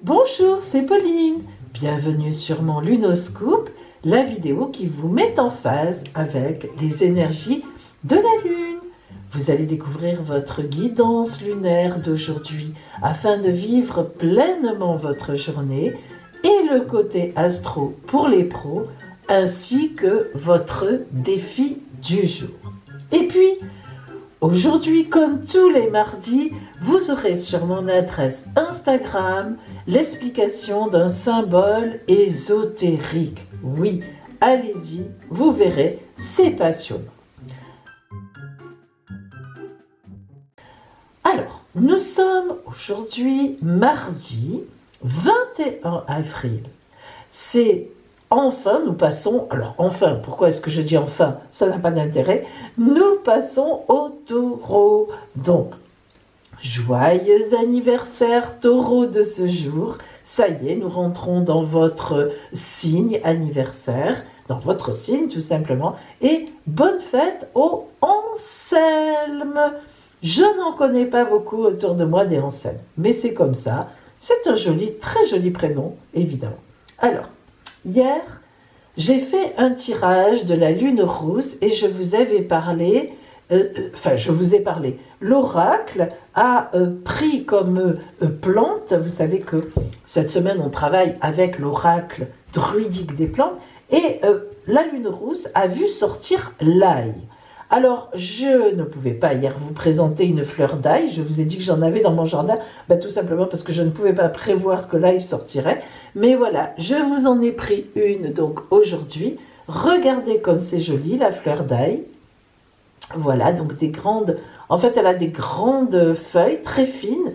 Bonjour, c'est Pauline. Bienvenue sur mon Lunoscope, la vidéo qui vous met en phase avec les énergies de la Lune. Vous allez découvrir votre guidance lunaire d'aujourd'hui afin de vivre pleinement votre journée et le côté astro pour les pros ainsi que votre défi du jour. Et puis, aujourd'hui, comme tous les mardis, vous aurez sur mon adresse Instagram l'explication d'un symbole ésotérique. Oui, allez-y, vous verrez, c'est passionnant. Alors, nous sommes aujourd'hui mardi 21 avril. C'est enfin, nous passons, alors enfin, pourquoi est-ce que je dis enfin? Ça n'a pas d'intérêt. Nous passons au taureau. Donc, joyeux anniversaire taureau de ce jour. Ça y est, nous rentrons dans votre signe anniversaire, dans votre signe tout simplement. Et bonne fête au Anselme. Je n'en connais pas beaucoup autour de moi des Anselmes, mais c'est comme ça. C'est un joli, très joli prénom, évidemment. Alors, hier, j'ai fait un tirage de la lune rousse et je vous avais parlé, l'oracle a pris comme plante, vous savez que cette semaine on travaille avec l'oracle druidique des plantes, et la lune rousse a vu sortir l'ail. Alors, je ne pouvais pas hier vous présenter une fleur d'ail, je vous ai dit que j'en avais dans mon jardin, tout simplement parce que je ne pouvais pas prévoir que l'ail sortirait, mais voilà, je vous en ai pris une donc aujourd'hui. Regardez comme c'est joli la fleur d'ail. Voilà, donc des grandes, en fait elle a des grandes feuilles très fines.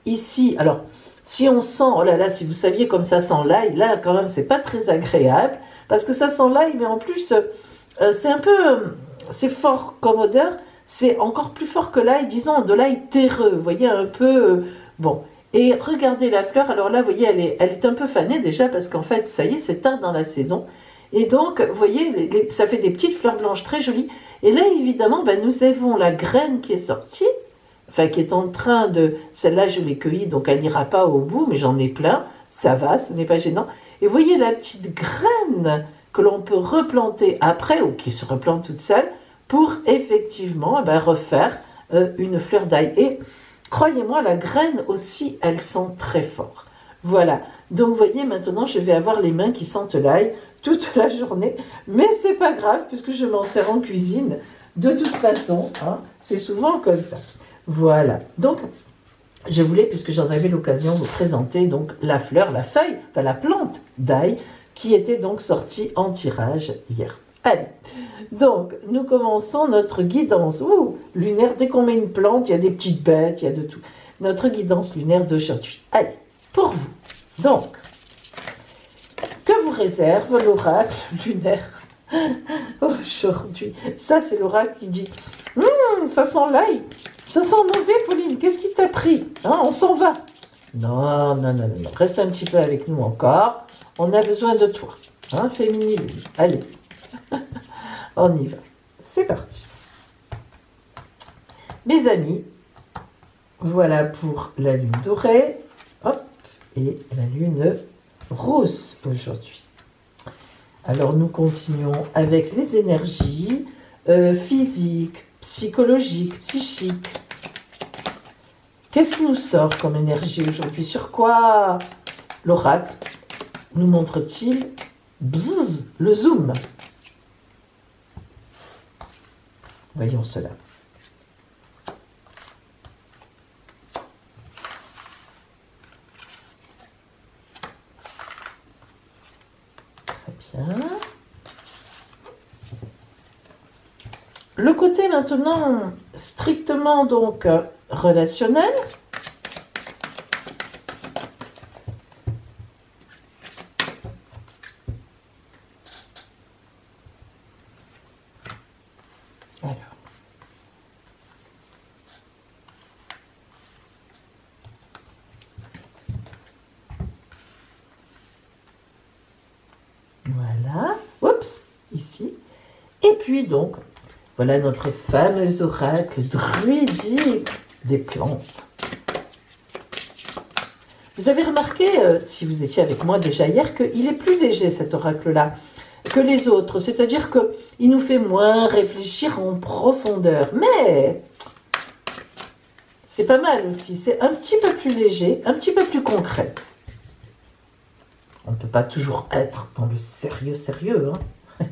Ici, alors, si on sent, oh là là, si vous saviez comme ça sent l'ail, là quand même c'est pas très agréable, parce que ça sent l'ail, mais en plus, c'est un peu... c'est fort comme odeur, c'est encore plus fort que l'ail, disons de l'ail terreux, vous voyez, un peu... bon, et regardez la fleur, alors là, vous voyez, elle est un peu fanée déjà, parce qu'en fait, ça y est, c'est tard dans la saison, et donc, vous voyez, ça fait des petites fleurs blanches très jolies, et là, évidemment, nous avons la graine qui est sortie, enfin, qui est en train de... Celle-là, je l'ai cueillie, donc elle n'ira pas au bout, mais j'en ai plein, ça va, ce n'est pas gênant, et vous voyez la petite graine que l'on peut replanter après, ou qui se replante toute seule, pour effectivement refaire une fleur d'ail. Et croyez-moi, la graine aussi, elle sent très fort. Voilà, donc vous voyez, maintenant je vais avoir les mains qui sentent l'ail toute la journée, mais c'est pas grave, puisque je m'en sers en cuisine, de toute façon, hein, c'est souvent comme ça. Voilà, donc je voulais, puisque j'en avais l'occasion, vous présenter donc la fleur, la feuille, enfin la plante d'ail, qui était donc sorti en tirage hier. Allez, donc nous commençons notre guidance lunaire. Dès qu'on met une plante, il y a des petites bêtes, il y a de tout. Notre guidance lunaire d'aujourd'hui. Allez, pour vous, donc, que vous réserve l'oracle lunaire aujourd'hui? Ça, c'est l'oracle qui dit ça sent l'ail, ça sent mauvais, Pauline, qu'est-ce qui t'a pris, hein, on s'en va. Non, non, non, non, reste un petit peu avec nous encore. On a besoin de toi, hein, féminine. Allez, on y va. C'est parti. Mes amis, voilà pour la lune dorée, hop, et la lune rousse aujourd'hui. Alors nous continuons avec les énergies physiques, psychologiques, psychiques. Qu'est-ce qui nous sort comme énergie aujourd'hui? Sur quoi l'oracle nous montre-t-il le zoom? Voyons cela. Très bien. Le côté maintenant strictement donc relationnel. Alors. Voilà. Oups, ici. Et puis donc, voilà notre fameux oracle druidique des plantes. Vous avez remarqué, si vous étiez avec moi déjà hier, qu'il est plus léger cet oracle-là que les autres. C'est-à-dire qu'il nous fait moins réfléchir en profondeur. Mais c'est pas mal aussi. C'est un petit peu plus léger, un petit peu plus concret. On ne peut pas toujours être dans le sérieux. Hein.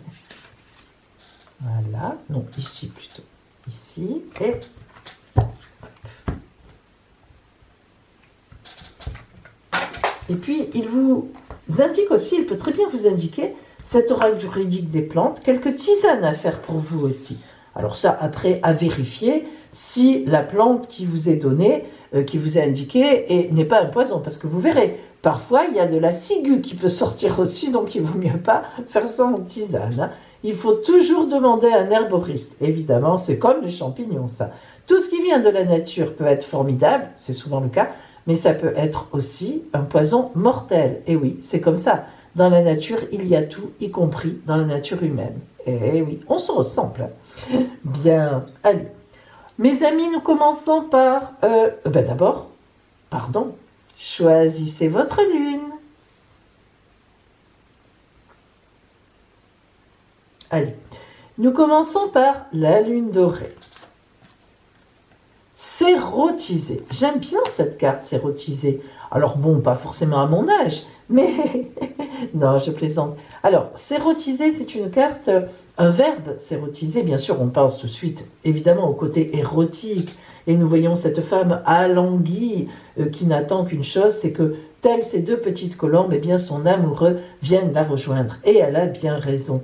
Voilà. Non, ici plutôt. Ici et... Et puis, il vous indique aussi, il peut très bien vous indiquer, cet oracle juridique des plantes, quelques tisanes à faire pour vous aussi. Alors ça, après, à vérifier si la plante qui vous est donnée, qui vous est indiquée, n'est pas un poison. Parce que vous verrez, parfois, il y a de la ciguë qui peut sortir aussi, donc il vaut mieux pas faire ça en tisane. Hein. Il faut toujours demander à un herboriste. Évidemment, c'est comme les champignons, ça. Tout ce qui vient de la nature peut être formidable, c'est souvent le cas, mais ça peut être aussi un poison mortel. Et oui, c'est comme ça. Dans la nature, il y a tout, y compris dans la nature humaine. Et oui, on se ressemble. Bien, allez. Mes amis, nous commençons par... d'abord, choisissez votre lune. Allez, nous commençons par la lune dorée. Sérotisée. J'aime bien cette carte sérotisée. Alors bon, pas forcément à mon âge, mais... non, je plaisante. Alors, sérotisée, c'est une carte, un verbe sérotisé. Bien sûr, on pense tout de suite, évidemment, au côté érotique. Et nous voyons cette femme alanguie qui n'attend qu'une chose, c'est que, telles ces deux petites colombes, eh bien, son amoureux vienne la rejoindre. Et elle a bien raison.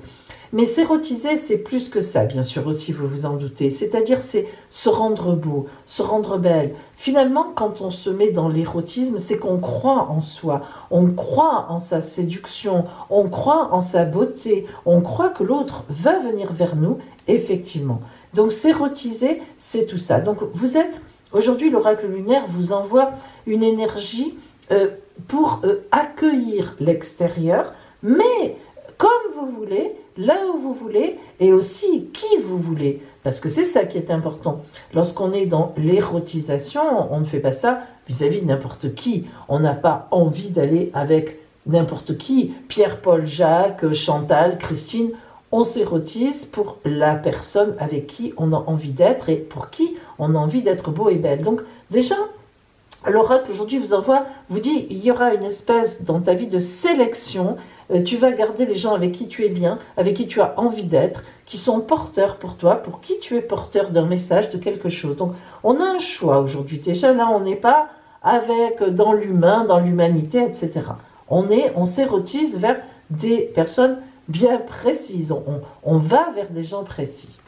Mais s'érotiser, c'est plus que ça, bien sûr, aussi, vous vous en doutez. C'est-à-dire, c'est se rendre beau, se rendre belle. Finalement, quand on se met dans l'érotisme, c'est qu'on croit en soi, on croit en sa séduction, on croit en sa beauté, on croit que l'autre va venir vers nous, effectivement. Donc, s'érotiser, c'est tout ça. Donc, vous êtes, aujourd'hui, l'oracle lunaire vous envoie une énergie pour accueillir l'extérieur, mais comme vous voulez, là où vous voulez, et aussi qui vous voulez. Parce que c'est ça qui est important. Lorsqu'on est dans l'érotisation, on ne fait pas ça vis-à-vis de n'importe qui. On n'a pas envie d'aller avec n'importe qui. Pierre, Paul, Jacques, Chantal, Christine. On s'érotise pour la personne avec qui on a envie d'être et pour qui on a envie d'être beau et belle. Donc déjà, l'oracle aujourd'hui vous dit, il y aura une espèce dans ta vie de sélection. Tu vas garder les gens avec qui tu es bien, avec qui tu as envie d'être, qui sont porteurs pour toi, pour qui tu es porteur d'un message, de quelque chose. Donc, on a un choix aujourd'hui. Déjà, là, on n'est pas avec dans l'humain, dans l'humanité, etc. On s'érotise vers des personnes bien précises. On va vers des gens précis.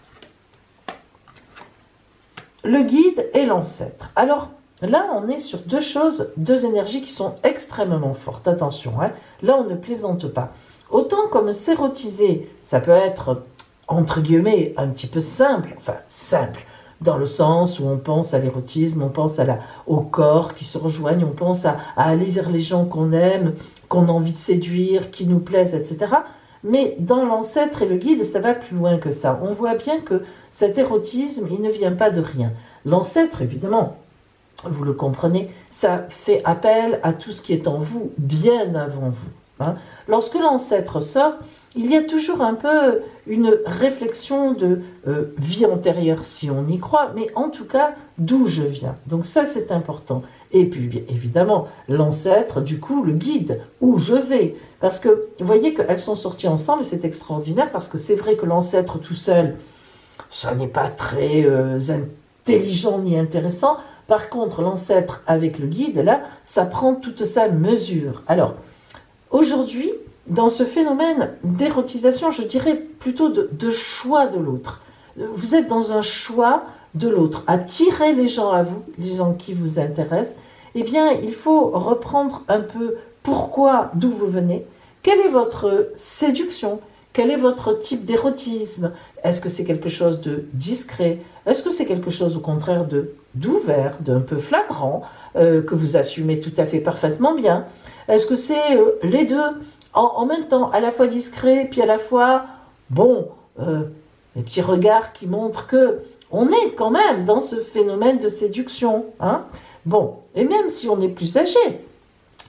Le guide et l'ancêtre. Alors, là, on est sur deux énergies qui sont extrêmement fortes. Attention, hein. Là, on ne plaisante pas. Autant comme s'érotiser, ça peut être, entre guillemets, un petit peu simple. Enfin, simple, dans le sens où on pense à l'érotisme, on pense au corps qui se rejoignent, on pense à aller vers les gens qu'on aime, qu'on a envie de séduire, qui nous plaisent, etc. Mais dans l'ancêtre et le guide, ça va plus loin que ça. On voit bien que cet érotisme, il ne vient pas de rien. L'ancêtre, évidemment, vous le comprenez, ça fait appel à tout ce qui est en vous, bien avant vous. Hein. Lorsque l'ancêtre sort, il y a toujours un peu une réflexion de vie antérieure, si on y croit, mais en tout cas, d'où je viens. Donc ça, c'est important. Et puis, évidemment, l'ancêtre, du coup, le guide, où je vais. Parce que, vous voyez qu'elles sont sorties ensemble, et c'est extraordinaire, parce que c'est vrai que l'ancêtre tout seul, ça n'est pas très intelligent ni intéressant. Par contre, l'ancêtre avec le guide, là, ça prend toute sa mesure. Alors, aujourd'hui, dans ce phénomène d'érotisation, je dirais plutôt de choix de l'autre. Vous êtes dans un choix de l'autre. Attirer les gens à vous, les gens qui vous intéressent, eh bien, il faut reprendre un peu pourquoi, d'où vous venez, quelle est votre séduction, quel est votre type d'érotisme. Est-ce que c'est quelque chose de discret? Est-ce que c'est quelque chose au contraire d'ouvert, d'un peu flagrant, que vous assumez tout à fait parfaitement bien? Est-ce que c'est les deux en même temps, à la fois discret, puis à la fois, les petits regards qui montrent que on est quand même dans ce phénomène de séduction. Hein. Bon, et même si on est plus âgé,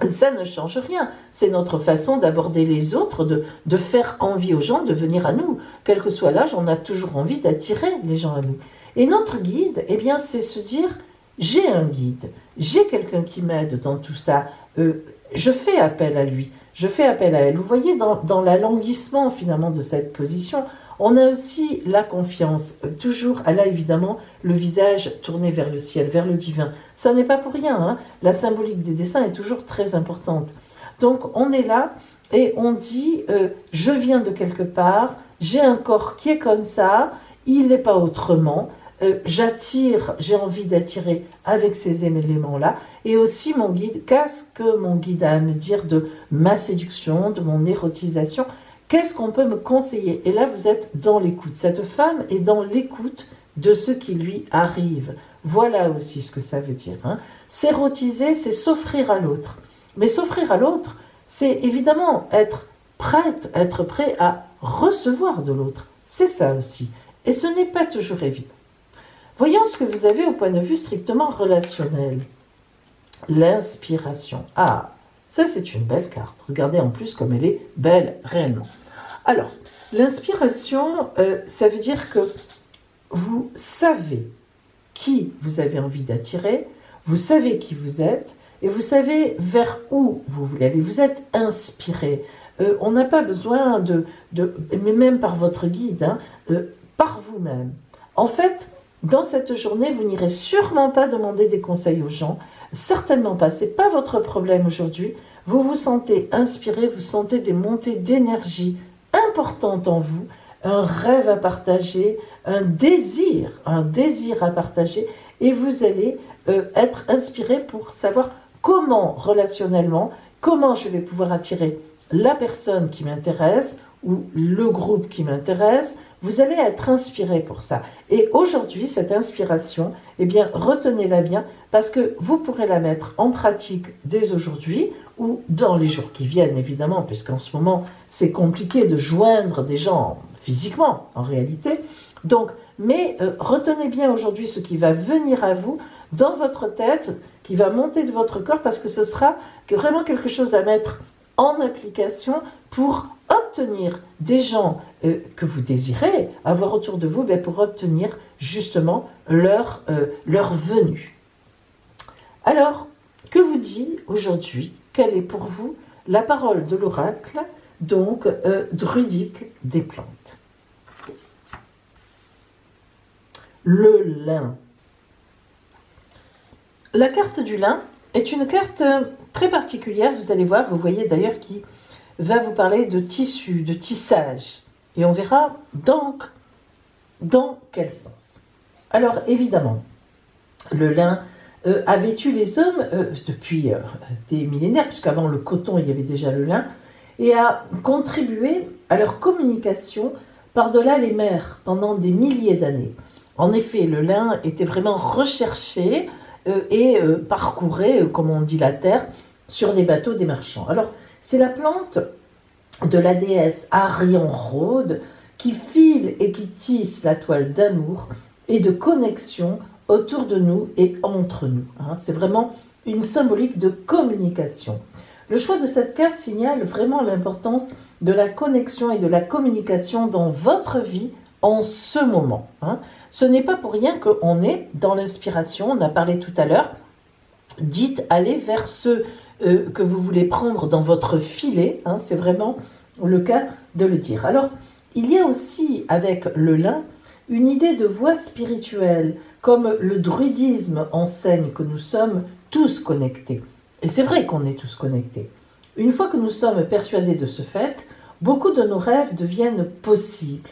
ça ne change rien. C'est notre façon d'aborder les autres, de faire envie aux gens de venir à nous. Quel que soit l'âge, on a toujours envie d'attirer les gens à nous. Et notre guide, eh bien, c'est se dire, j'ai un guide, j'ai quelqu'un qui m'aide dans tout ça, je fais appel à lui, je fais appel à elle. Vous voyez, dans l'alanguissement finalement de cette position, on a aussi la confiance. Toujours, elle a évidemment le visage tourné vers le ciel, vers le divin. Ça n'est pas pour rien, hein. La symbolique des dessins est toujours très importante. Donc on est là et on dit, je viens de quelque part, j'ai un corps qui est comme ça, il n'est pas autrement. J'attire, j'ai envie d'attirer avec ces éléments-là. Et aussi mon guide, qu'est-ce que mon guide a à me dire de ma séduction, de mon érotisation? Qu'est-ce qu'on peut me conseiller? Et là, vous êtes dans l'écoute. Cette femme est dans l'écoute de ce qui lui arrive. Voilà aussi ce que ça veut dire. Hein. S'érotiser, c'est s'offrir à l'autre. Mais s'offrir à l'autre, c'est évidemment être prête, être prêt à recevoir de l'autre. C'est ça aussi. Et ce n'est pas toujours évident. Voyons ce que vous avez au point de vue strictement relationnel. L'inspiration. Ah, ça c'est une belle carte. Regardez en plus comme elle est belle réellement. Alors, l'inspiration, ça veut dire que vous savez qui vous avez envie d'attirer, vous savez qui vous êtes, et vous savez vers où vous voulez aller. Vous êtes inspiré. On n'a pas besoin mais même par votre guide, hein, par vous-même. En fait, dans cette journée, vous n'irez sûrement pas demander des conseils aux gens, certainement pas, ce n'est pas votre problème aujourd'hui. Vous vous sentez inspiré, vous sentez des montées d'énergie importantes en vous, un rêve à partager, un désir à partager, et vous allez être inspiré pour savoir comment relationnellement, comment je vais pouvoir attirer la personne qui m'intéresse ou le groupe qui m'intéresse. Vous allez être inspiré pour ça. Et aujourd'hui, cette inspiration, eh bien, retenez-la bien parce que vous pourrez la mettre en pratique dès aujourd'hui ou dans les jours qui viennent, évidemment, puisqu'en ce moment, c'est compliqué de joindre des gens physiquement, en réalité. Donc, mais retenez bien aujourd'hui ce qui va venir à vous dans votre tête, qui va monter de votre corps, parce que ce sera vraiment quelque chose à mettre en application pour obtenir des gens que vous désirez avoir autour de vous, pour obtenir justement leur venue. Alors, que vous dit aujourd'hui, quelle est pour vous la parole de l'oracle, donc druidique des plantes? Le lin. La carte du lin est une carte très particulière, vous allez voir, vous voyez d'ailleurs qui va vous parler de tissu, de tissage. Et on verra donc dans quel sens. Alors évidemment, le lin a vêtu les hommes depuis des millénaires, puisqu'avant le coton, il y avait déjà le lin, et a contribué à leur communication par-delà les mers pendant des milliers d'années. En effet, le lin était vraiment recherché et parcourait, comme on dit, la terre sur les bateaux des marchands. Alors, c'est la plante de la déesse Arion Rhôde qui file et qui tisse la toile d'amour et de connexion autour de nous et entre nous. C'est vraiment une symbolique de communication. Le choix de cette carte signale vraiment l'importance de la connexion et de la communication dans votre vie en ce moment. Ce n'est pas pour rien qu'on est dans l'inspiration, on a parlé tout à l'heure, dites allez vers ce que vous voulez prendre dans votre filet, c'est vraiment le cas de le dire. Alors, il y a aussi avec le lin une idée de voie spirituelle, comme le druidisme enseigne que nous sommes tous connectés. Et c'est vrai qu'on est tous connectés. Une fois que nous sommes persuadés de ce fait, beaucoup de nos rêves deviennent possibles.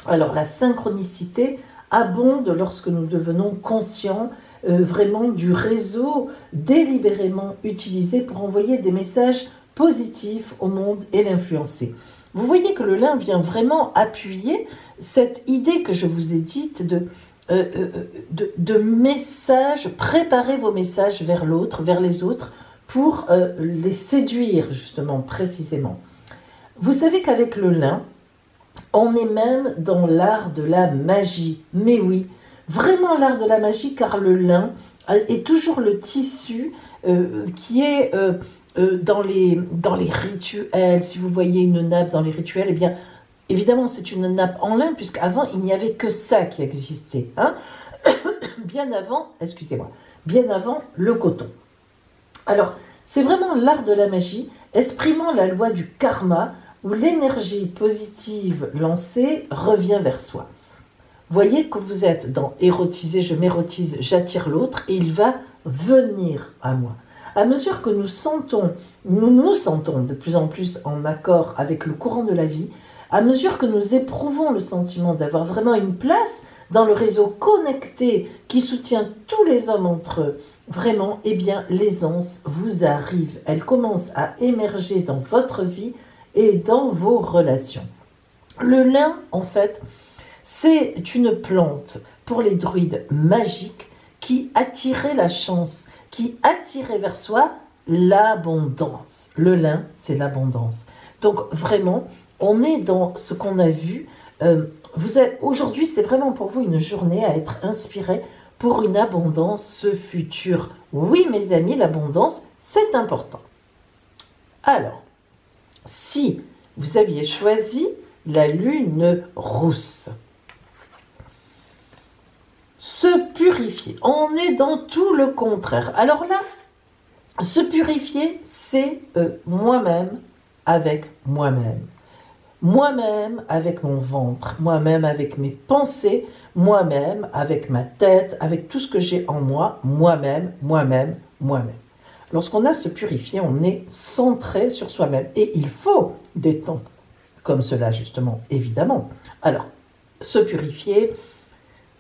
Alors la synchronicité abonde lorsque nous devenons conscients vraiment du réseau délibérément utilisé pour envoyer des messages positifs au monde et l'influencer. Vous voyez que le lin vient vraiment appuyer cette idée que je vous ai dite de messages, préparez vos messages vers l'autre, vers les autres, pour les séduire justement, précisément. Vous savez qu'avec le lin, on est même dans l'art de la magie. Mais oui, vraiment l'art de la magie, car le lin est toujours le tissu qui est dans les rituels. Si vous voyez une nappe dans les rituels, eh bien, évidemment, c'est une nappe en lin, puisqu'avant, il n'y avait que ça qui existait. Hein. Bien avant, excusez-moi, bien avant le coton. Alors, c'est vraiment l'art de la magie, exprimant la loi du karma, où l'énergie positive lancée revient vers soi. Voyez que vous êtes dans érotiser, je m'érotise, j'attire l'autre, et il va venir à moi. À mesure que nous nous sentons de plus en plus en accord avec le courant de la vie, à mesure que nous éprouvons le sentiment d'avoir vraiment une place dans le réseau connecté qui soutient tous les hommes entre eux, vraiment, eh bien, l'aisance vous arrive. Elle commence à émerger dans votre vie et dans vos relations. Le lin, en fait, c'est une plante pour les druides magiques qui attirait la chance, qui attirait vers soi l'abondance. Le lin, c'est l'abondance. Donc vraiment, on est dans ce qu'on a vu. Aujourd'hui, c'est vraiment pour vous une journée à être inspiré pour une abondance future. Oui, mes amis, l'abondance, c'est important. Alors, si vous aviez choisi la lune rousse, se purifier, on est dans tout le contraire. Alors là, se purifier, c'est moi-même avec moi-même. Moi-même avec mon ventre, moi-même avec mes pensées, moi-même avec ma tête, avec tout ce que j'ai en moi, moi-même, moi-même, moi-même. Lorsqu'on a se purifier, on est centré sur soi-même. Et il faut des temps comme cela, justement, évidemment. Alors, se purifier,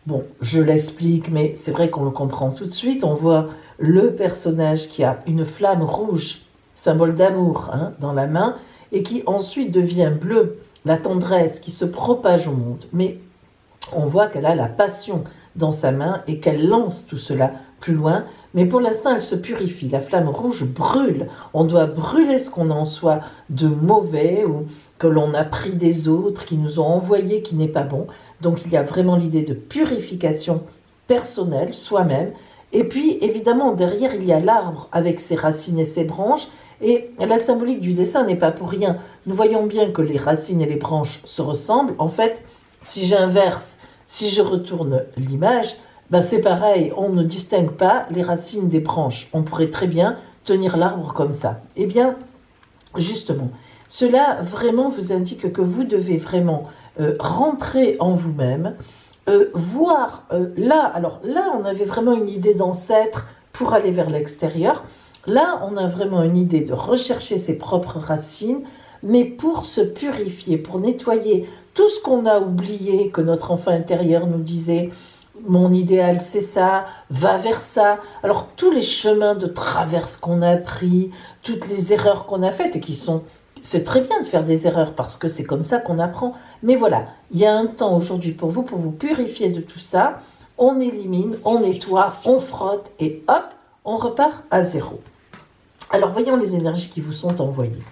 bon, je l'explique, mais c'est vrai qu'on le comprend tout de suite. On voit le personnage qui a une flamme rouge, symbole d'amour, hein, dans la main, et qui ensuite devient bleu, la tendresse qui se propage au monde. Mais on voit qu'elle a la passion dans sa main et qu'elle lance tout cela plus loin. Mais pour l'instant, elle se purifie. La flamme rouge brûle. On doit brûler ce qu'on a en soi de mauvais ou que l'on a pris des autres, qui nous ont envoyé, qui n'est pas bon. Donc il y a vraiment l'idée de purification personnelle, soi-même. Et puis évidemment, derrière, il y a l'arbre avec ses racines et ses branches. Et la symbolique du dessin n'est pas pour rien. Nous voyons bien que les racines et les branches se ressemblent. En fait, si j'inverse, si je retourne l'image, ben c'est pareil, on ne distingue pas les racines des branches. On pourrait très bien tenir l'arbre comme ça. Eh bien, justement, cela vraiment vous indique que vous devez vraiment rentrer en vous-même, voir là, alors là, on avait vraiment une idée d'ancêtre pour aller vers l'extérieur. Là, on a vraiment une idée de rechercher ses propres racines, mais pour se purifier, pour nettoyer tout ce qu'on a oublié, que notre enfant intérieur nous disait, mon idéal c'est ça, va vers ça. Alors tous les chemins de traverse qu'on a pris, toutes les erreurs qu'on a faites, et qui sont, c'est très bien de faire des erreurs parce que c'est comme ça qu'on apprend. Mais voilà, il y a un temps aujourd'hui pour vous purifier de tout ça. On élimine, on nettoie, on frotte et hop, on repart à zéro. Alors, voyons les énergies qui vous sont envoyées.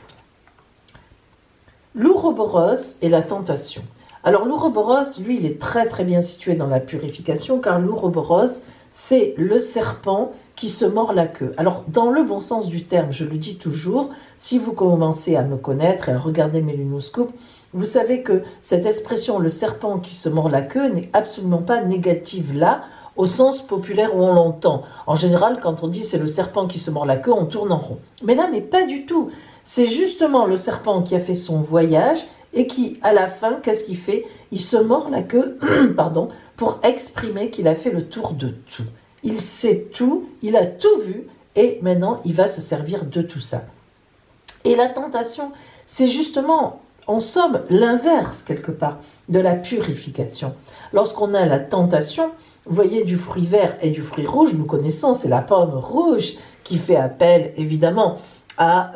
L'Ouroboros et la tentation. Alors, l'Ouroboros, lui, il est très très bien situé dans la purification, car l'Ouroboros, c'est le serpent qui se mord la queue. Alors, dans le bon sens du terme, je le dis toujours, si vous commencez à me connaître et à regarder mes lunoscopes, vous savez que cette expression, le serpent qui se mord la queue, n'est absolument pas négative là, au sens populaire où on l'entend. En général, quand on dit c'est le serpent qui se mord la queue, on tourne en rond. Mais là, mais pas du tout. C'est justement le serpent qui a fait son voyage et qui, à la fin, qu'est-ce qu'il fait? Il se mord la queue, pardon, pour exprimer qu'il a fait le tour de tout. Il sait tout, il a tout vu et maintenant, il va se servir de tout ça. Et la tentation, c'est justement, en somme, l'inverse, quelque part, de la purification. Lorsqu'on a la tentation, vous voyez, du fruit vert et du fruit rouge, nous connaissons, c'est la pomme rouge qui fait appel, évidemment, à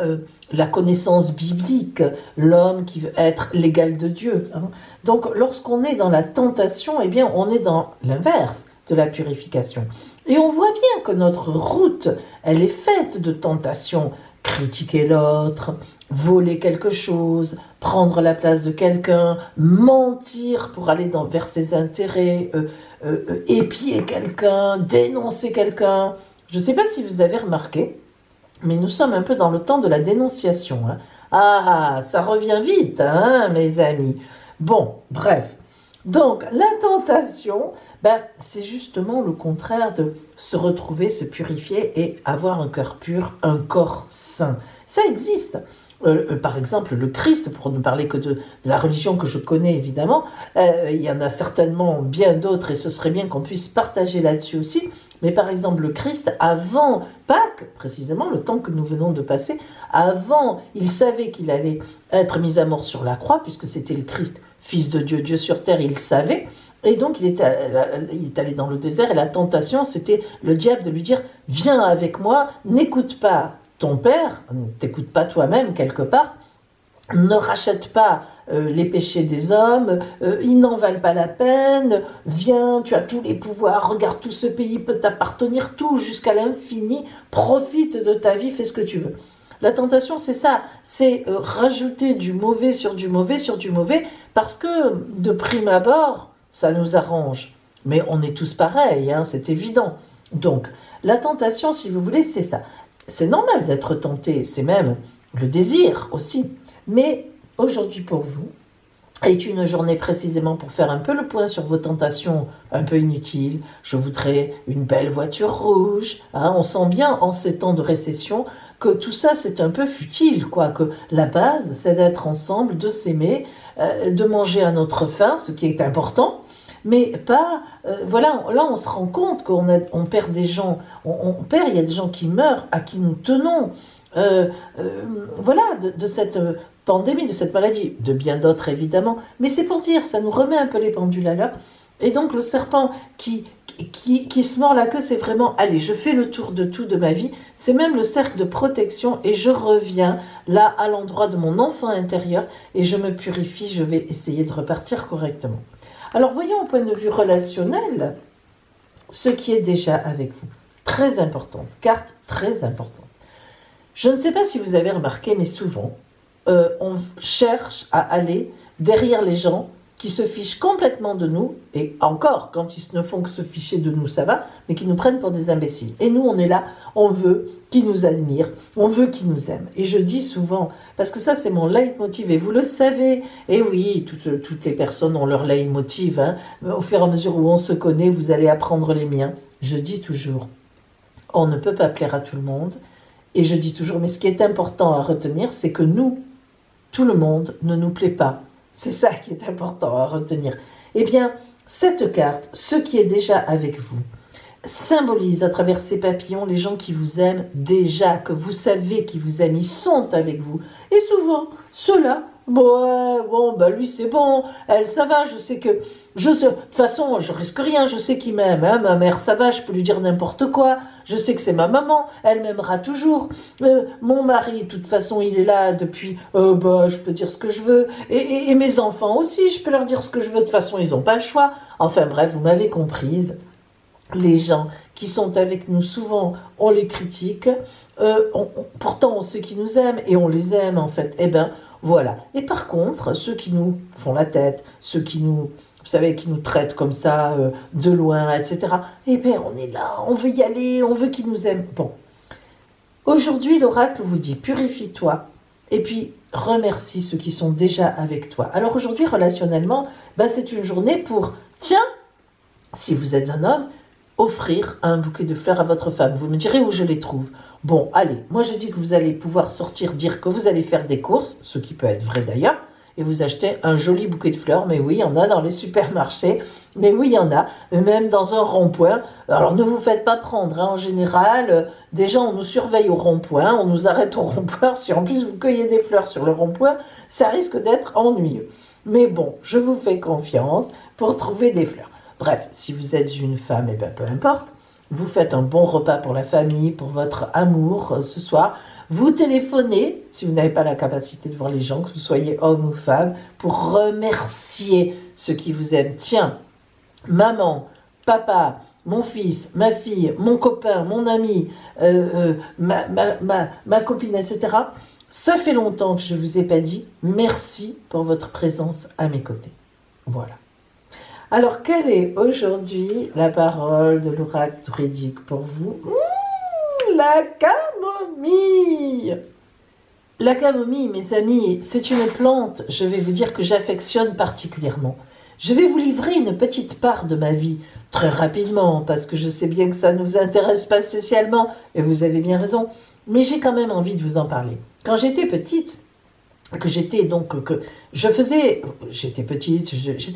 la connaissance biblique, l'homme qui veut être l'égal de Dieu. Hein. Donc, lorsqu'on est dans la tentation, eh bien, on est dans l'inverse de la purification. Et on voit bien que notre route, elle est faite de tentations. Critiquer l'autre, voler quelque chose, prendre la place de quelqu'un, mentir pour aller vers ses intérêts, épier quelqu'un, dénoncer quelqu'un. Je ne sais pas si vous avez remarqué, mais nous sommes un peu dans le temps de la dénonciation. Hein. Ah, ça revient vite, hein, mes amis. Bon, bref. Donc, la tentation, c'est justement le contraire de se retrouver, se purifier et avoir un cœur pur, un corps sain. Ça existe. Par exemple, le Christ, pour ne parler que de la religion que je connais évidemment, il y en a certainement bien d'autres et ce serait bien qu'on puisse partager là-dessus aussi. Mais par exemple, le Christ, avant Pâques, précisément, le temps que nous venons de passer, avant, il savait qu'il allait être mis à mort sur la croix, puisque c'était le Christ, Fils de Dieu, Dieu sur terre, il le savait. Et donc, il est allé dans le désert et la tentation, c'était le diable de lui dire « Viens avec moi, n'écoute pas ton père, ne t'écoute pas toi-même quelque part, ne rachète pas les péchés des hommes, ils n'en valent pas la peine, viens, tu as tous les pouvoirs, regarde, tout ce pays peut t'appartenir, tout jusqu'à l'infini, profite de ta vie, fais ce que tu veux. » La tentation, c'est ça, c'est rajouter du mauvais sur du mauvais sur du mauvais, parce que de prime abord, ça nous arrange. Mais on est tous pareils, hein, c'est évident. Donc, la tentation, si vous voulez, c'est ça. C'est normal d'être tenté, c'est même le désir aussi. Mais aujourd'hui pour vous est une journée précisément pour faire un peu le point sur vos tentations un peu inutiles. Je voudrais une belle voiture rouge. Hein, on sent bien en ces temps de récession que tout ça c'est un peu futile, quoi. Que la base c'est d'être ensemble, de s'aimer, de manger à notre faim, ce qui est important. Mais pas, voilà, là on se rend compte qu'on perd des gens, il y a des gens qui meurent, à qui nous tenons, voilà, de cette pandémie, de cette maladie, de bien d'autres évidemment, mais c'est pour dire, ça nous remet un peu les pendules à l'heure, et donc le serpent qui se mord la queue, c'est vraiment, allez, je fais le tour de tout de ma vie, c'est même le cercle de protection, et je reviens là à l'endroit de mon enfant intérieur, et je me purifie, je vais essayer de repartir correctement. Alors voyons au point de vue relationnel ce qui est déjà avec vous. Très importante, carte très importante. Je ne sais pas si vous avez remarqué, mais souvent, on cherche à aller derrière les gens qui se fichent complètement de nous, et encore, quand ils ne font que se ficher de nous, ça va, mais qui nous prennent pour des imbéciles. Et nous, on est là, on veut qu'ils nous admirent, on veut qu'ils nous aiment. Et je dis souvent, parce que ça c'est mon leitmotiv, et vous le savez, et oui, toutes les personnes ont leur leitmotiv, hein, au fur et à mesure où on se connaît, vous allez apprendre les miens. Je dis toujours, on ne peut pas plaire à tout le monde, et je dis toujours, mais ce qui est important à retenir, c'est que nous, tout le monde ne nous plaît pas. C'est ça qui est important à retenir. Eh bien, cette carte, ce qui est déjà avec vous, symbolise à travers ces papillons les gens qui vous aiment déjà, que vous savez qui vous aiment, ils sont avec vous. Et souvent, ceux-là, lui c'est bon, elle ça va, je sais que, de toute façon je risque rien, je sais qu'il m'aime, hein, ma mère ça va, je peux lui dire n'importe quoi, je sais que c'est ma maman, elle m'aimera toujours, mon mari de toute façon il est là depuis, je peux dire ce que je veux, et mes enfants aussi, je peux leur dire ce que je veux, de toute façon ils n'ont pas le choix, enfin bref, vous m'avez comprise. Les gens qui sont avec nous, souvent, on les critique, pourtant on sait qu'ils nous aiment, et on les aime en fait, eh bien, voilà. Et par contre, ceux qui nous font la tête, ceux qui nous, vous savez, qui nous traitent comme ça, de loin, etc., eh bien, on est là, on veut y aller, on veut qu'ils nous aiment. Bon. Aujourd'hui, l'oracle vous dit, purifie-toi, et puis remercie ceux qui sont déjà avec toi. Alors aujourd'hui, relationnellement, c'est une journée pour, tiens, si vous êtes un homme, offrir un bouquet de fleurs à votre femme. Vous me direz où je les trouve. Bon, allez, moi je dis que vous allez pouvoir sortir, dire que vous allez faire des courses, ce qui peut être vrai d'ailleurs, et vous achetez un joli bouquet de fleurs, mais oui, il y en a dans les supermarchés, mais oui, il y en a, même dans un rond-point. Alors ne vous faites pas prendre, hein. En général, déjà on nous surveille au rond-point, on nous arrête au rond-point, si en plus vous cueillez des fleurs sur le rond-point, ça risque d'être ennuyeux. Mais bon, je vous fais confiance pour trouver des fleurs. Bref, si vous êtes une femme, eh bien peu importe, vous faites un bon repas pour la famille, pour votre amour ce soir. Vous téléphonez, si vous n'avez pas la capacité de voir les gens, que vous soyez homme ou femme, pour remercier ceux qui vous aiment. Tiens, maman, papa, mon fils, ma fille, mon copain, mon ami, ma copine, etc. Ça fait longtemps que je ne vous ai pas dit merci pour votre présence à mes côtés. Voilà. Alors, quelle est aujourd'hui la parole de l'oracle druidique pour vous? La camomille! La camomille, mes amis, c'est une plante, je vais vous dire, que j'affectionne particulièrement. Je vais vous livrer une petite part de ma vie, très rapidement, parce que je sais bien que ça ne vous intéresse pas spécialement, et vous avez bien raison, mais j'ai quand même envie de vous en parler. Quand j'étais petite, j'étais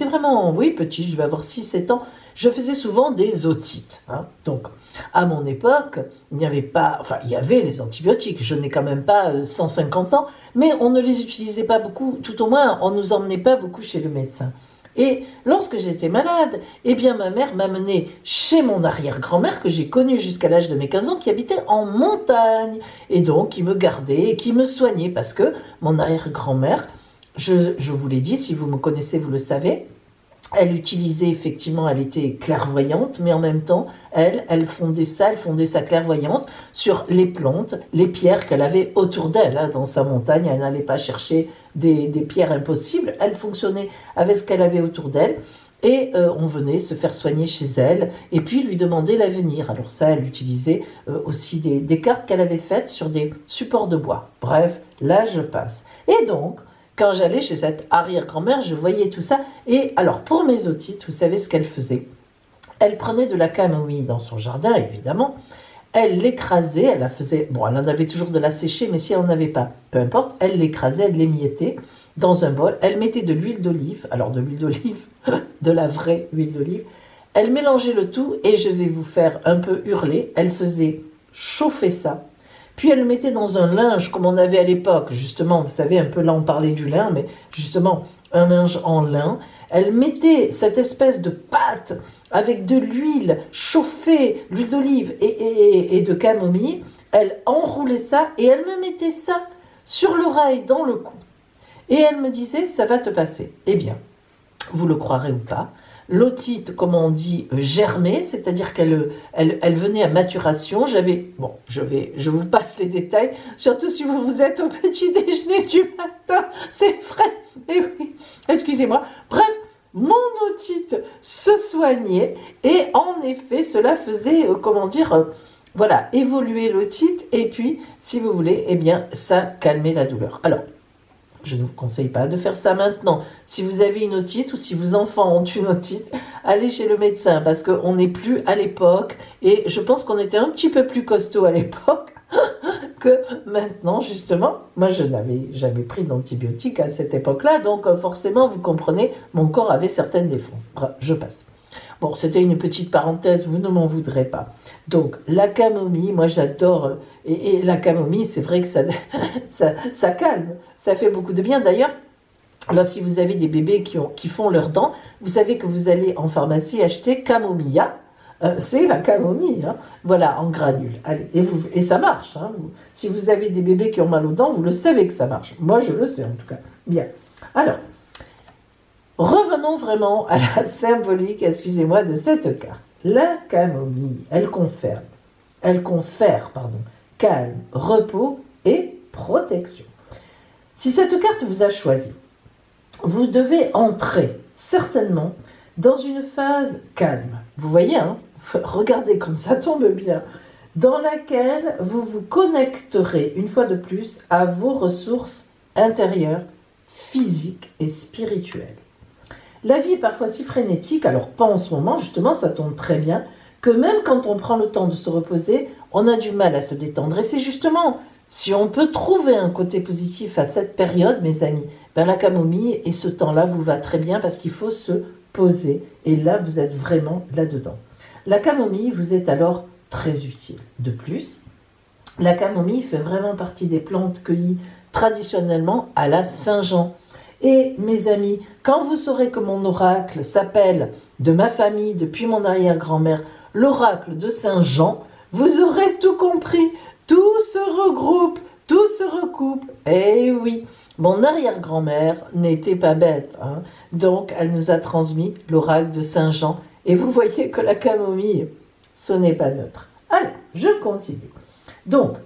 vraiment, oui, petite, je vais avoir 6-7 ans, je faisais souvent des otites. Donc, à mon époque, il n'y avait pas, enfin, il y avait les antibiotiques, je n'ai quand même pas 150 ans, mais on ne les utilisait pas beaucoup, tout au moins, on ne nous emmenait pas beaucoup chez le médecin. Et lorsque j'étais malade, eh bien ma mère m'a menée chez mon arrière-grand-mère que j'ai connue jusqu'à l'âge de mes 15 ans, qui habitait en montagne, et donc qui me gardait et qui me soignait, parce que mon arrière-grand-mère, je vous l'ai dit, si vous me connaissez, vous le savez, elle utilisait effectivement, elle était clairvoyante, mais en même temps, elle fondait sa clairvoyance sur les plantes, les pierres qu'elle avait autour d'elle. Dans sa montagne, elle n'allait pas chercher des pierres impossibles, elle fonctionnait avec ce qu'elle avait autour d'elle. Et on venait se faire soigner chez elle et puis lui demander l'avenir. Alors ça, elle utilisait aussi des cartes qu'elle avait faites sur des supports de bois. Bref, là je passe. Et donc, quand j'allais chez cette arrière-grand-mère, je voyais tout ça. Et alors, pour mes otites, vous savez ce qu'elle faisait? Elle prenait de la camomille dans son jardin, évidemment. Elle l'écrasait, elle la faisait... Bon, elle en avait toujours de la sécher, mais si elle n'en avait pas, peu importe, elle l'écrasait, elle l'émiettait dans un bol. Elle mettait de l'huile d'olive, alors de l'huile d'olive, de la vraie huile d'olive. Elle mélangeait le tout et je vais vous faire un peu hurler. Elle faisait chauffer ça. Puis elle le mettait dans un linge comme on avait à l'époque, justement, vous savez, un peu là on parlait du lin, mais justement un linge en lin. Elle mettait cette espèce de pâte avec de l'huile chauffée, l'huile d'olive et de camomille. Elle enroulait ça et elle me mettait ça sur l'oreille, dans le cou. Et elle me disait, ça va te passer. Eh bien, vous le croirez ou pas, l'otite, comme on dit, germait, c'est-à-dire qu'elle venait à maturation. Je vous passe les détails, surtout si vous êtes au petit déjeuner du matin, c'est vrai. Et oui, excusez-moi. Bref, mon otite se soignait et en effet, cela faisait, voilà, évoluer l'otite et puis, si vous voulez, eh bien, ça calmait la douleur. Alors, je ne vous conseille pas de faire ça maintenant. Si vous avez une otite ou si vos enfants ont une otite, allez chez le médecin parce qu'on n'est plus à l'époque et je pense qu'on était un petit peu plus costaud à l'époque que maintenant, justement. Moi, je n'avais jamais pris d'antibiotiques à cette époque-là, donc forcément, vous comprenez, mon corps avait certaines défenses. Bref, je passe. Bon, c'était une petite parenthèse, vous ne m'en voudrez pas. Donc, la camomille, moi j'adore, et la camomille, c'est vrai que ça calme, ça fait beaucoup de bien. D'ailleurs, là, si vous avez des bébés qui font leurs dents, vous savez que vous allez en pharmacie acheter camomilla, c'est la camomille, voilà, en granules. Allez, et ça marche. Si vous avez des bébés qui ont mal aux dents, vous le savez que ça marche. Moi, je le sais en tout cas. Bien. Alors, revenons vraiment à la symbolique, excusez-moi, de cette carte. La camomille, elle confère, calme, repos et protection. Si cette carte vous a choisi, vous devez entrer certainement dans une phase calme. Vous voyez, regardez comme ça tombe bien, dans laquelle vous vous connecterez une fois de plus à vos ressources intérieures, physiques et spirituelles. La vie est parfois si frénétique, alors pas en ce moment, justement, ça tombe très bien, que même quand on prend le temps de se reposer, on a du mal à se détendre. Et c'est justement, si on peut trouver un côté positif à cette période, mes amis, la camomille et ce temps-là vous va très bien parce qu'il faut se poser. Et là, vous êtes vraiment là-dedans. La camomille vous est alors très utile. De plus, la camomille fait vraiment partie des plantes cueillies traditionnellement à la Saint-Jean. Et mes amis, quand vous saurez que mon oracle s'appelle, de ma famille, depuis mon arrière-grand-mère, l'oracle de Saint-Jean, vous aurez tout compris. Tout se regroupe, tout se recoupe. Eh oui, mon arrière-grand-mère n'était pas bête. Donc, elle nous a transmis l'oracle de Saint-Jean. Et vous voyez que la camomille, ce n'est pas neutre. Allez, je continue. Donc,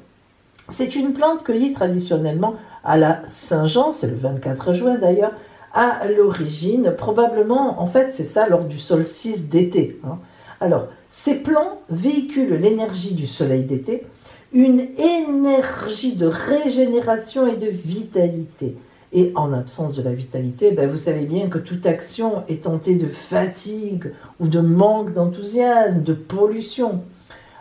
c'est une plante cueillie traditionnellement à la Saint-Jean, c'est le 24 juin d'ailleurs, à l'origine, probablement, en fait, c'est ça lors du solstice d'été. Alors, ces plants véhiculent l'énergie du soleil d'été, une énergie de régénération et de vitalité. Et en absence de la vitalité, vous savez bien que toute action est tentée de fatigue ou de manque d'enthousiasme, de pollution.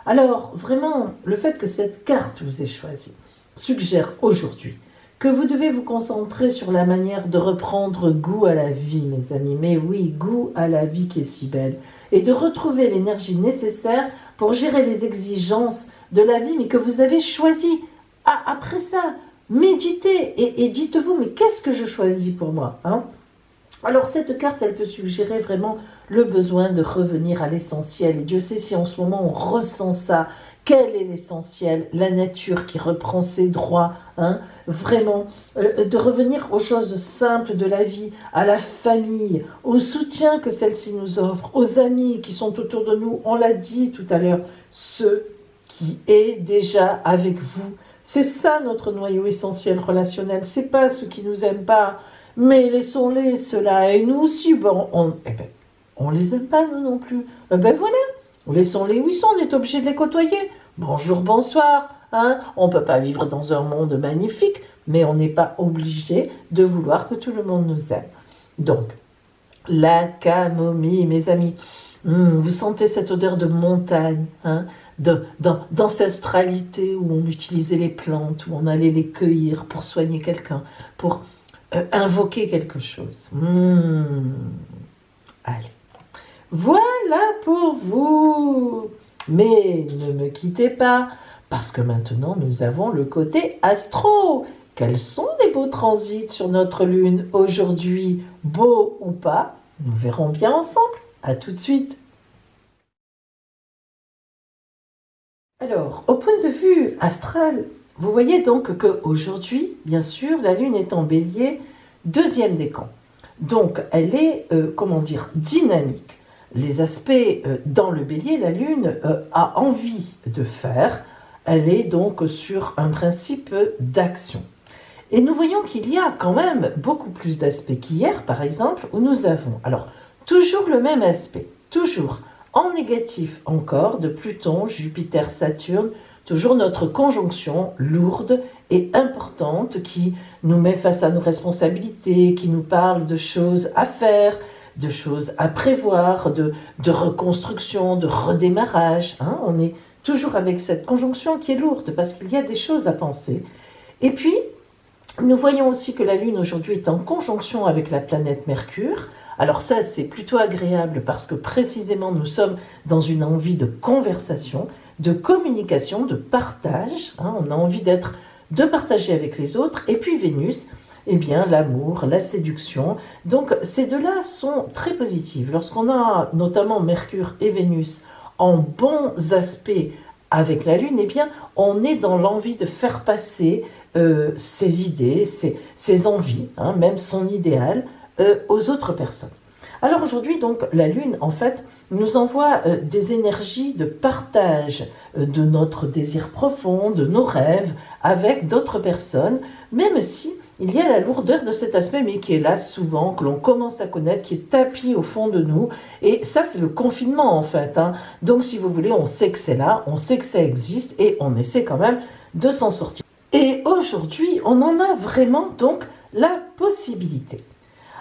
Alors, vraiment, le fait que cette carte vous ait choisi suggère aujourd'hui que vous devez vous concentrer sur la manière de reprendre goût à la vie, mes amis. Mais oui, goût à la vie qui est si belle. Et de retrouver l'énergie nécessaire pour gérer les exigences de la vie, mais que vous avez choisi. Après ça, méditez et dites-vous, mais qu'est-ce que je choisis pour moi, Alors cette carte, elle peut suggérer vraiment le besoin de revenir à l'essentiel. Et Dieu sait si en ce moment on ressent ça. Quel est l'essentiel? La nature qui reprend ses droits, vraiment, de revenir aux choses simples de la vie, à la famille, au soutien que celle-ci nous offre, aux amis qui sont autour de nous. On l'a dit tout à l'heure, ceux qui est déjà avec vous. C'est ça notre noyau essentiel relationnel. C'est pas ceux qui nous aiment pas, mais laissons-les ceux-là. Et nous aussi, on les aime pas nous non plus. Voilà. Laissons-les où ils sont, on est obligé de les côtoyer. Bonjour, bonsoir. On ne peut pas vivre dans un monde magnifique, mais on n'est pas obligé de vouloir que tout le monde nous aime. Donc, la camomille, mes amis. Vous sentez cette odeur de montagne, d'ancestralité où on utilisait les plantes, où on allait les cueillir pour soigner quelqu'un, pour invoquer quelque chose. Allez. Voilà pour vous. Mais ne me quittez pas, parce que maintenant nous avons le côté astro. Quels sont les beaux transits sur notre lune aujourd'hui, beaux ou pas? Nous verrons bien ensemble. À tout de suite. Alors, au point de vue astral, vous voyez donc qu'aujourd'hui, bien sûr, la lune est en bélier, deuxième décan. Donc, elle est, dynamique. Les aspects dans le bélier, la lune a envie de faire. Elle est donc sur un principe d'action. Et nous voyons qu'il y a quand même beaucoup plus d'aspects qu'hier, par exemple, où nous avons, alors, toujours le même aspect, toujours en négatif encore, de Pluton, Jupiter, Saturne, toujours notre conjonction lourde et importante qui nous met face à nos responsabilités, qui nous parle de choses à faire, de choses à prévoir, de reconstruction, de redémarrage. On est toujours avec cette conjonction qui est lourde parce qu'il y a des choses à penser. Et puis, nous voyons aussi que la Lune aujourd'hui est en conjonction avec la planète Mercure. Alors ça, c'est plutôt agréable parce que précisément nous sommes dans une envie de conversation, de communication, de partage. On a envie de partager avec les autres. Et puis Vénus, l'amour, la séduction. Donc ces deux-là sont très positifs. Lorsqu'on a notamment Mercure et Vénus en bons aspects avec la Lune, on est dans l'envie de faire passer ses idées, ses envies, même son idéal, aux autres personnes. Alors aujourd'hui, donc, la Lune, en fait, nous envoie des énergies de partage de notre désir profond, de nos rêves, avec d'autres personnes, même si il y a la lourdeur de cet aspect, mais qui est là souvent, que l'on commence à connaître, qui est tapis au fond de nous. Et ça, c'est le confinement, en fait. Donc, si vous voulez, on sait que c'est là, on sait que ça existe, et on essaie quand même de s'en sortir. Et aujourd'hui, on en a vraiment, donc, la possibilité.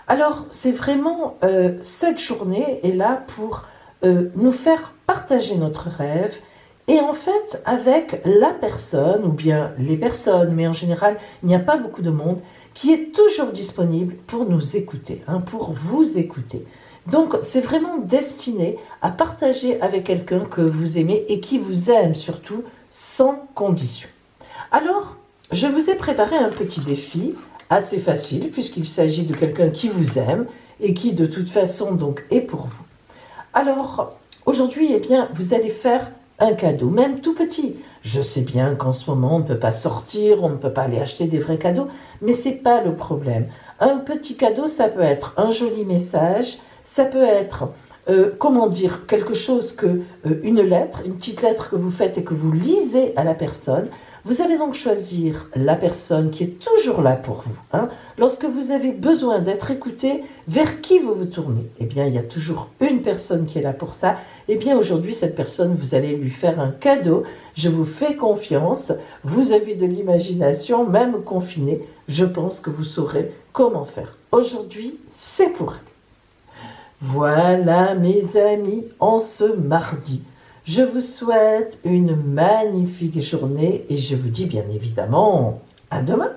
Alors, c'est vraiment, cette journée est là pour nous faire partager notre rêve, et en fait, avec la personne, ou bien les personnes, mais en général, il n'y a pas beaucoup de monde, qui est toujours disponible pour nous écouter, pour vous écouter. Donc, c'est vraiment destiné à partager avec quelqu'un que vous aimez et qui vous aime surtout, sans condition. Alors, je vous ai préparé un petit défi, assez facile, puisqu'il s'agit de quelqu'un qui vous aime, et qui de toute façon, donc, est pour vous. Alors, aujourd'hui, vous allez faire un cadeau, même tout petit. Je sais bien qu'en ce moment, on ne peut pas sortir, on ne peut pas aller acheter des vrais cadeaux, mais ce n'est pas le problème. Un petit cadeau, ça peut être un joli message, ça peut être, quelque chose une lettre, une petite lettre que vous faites et que vous lisez à la personne. Vous allez donc choisir la personne qui est toujours là pour vous. Lorsque vous avez besoin d'être écouté, vers qui vous vous tournez? Eh bien, il y a toujours une personne qui est là pour ça. Eh bien, aujourd'hui, cette personne, vous allez lui faire un cadeau. Je vous fais confiance. Vous avez de l'imagination, même confiné. Je pense que vous saurez comment faire. Aujourd'hui, c'est pour elle. Voilà, mes amis, en ce mardi. Je vous souhaite une magnifique journée et je vous dis bien évidemment à demain.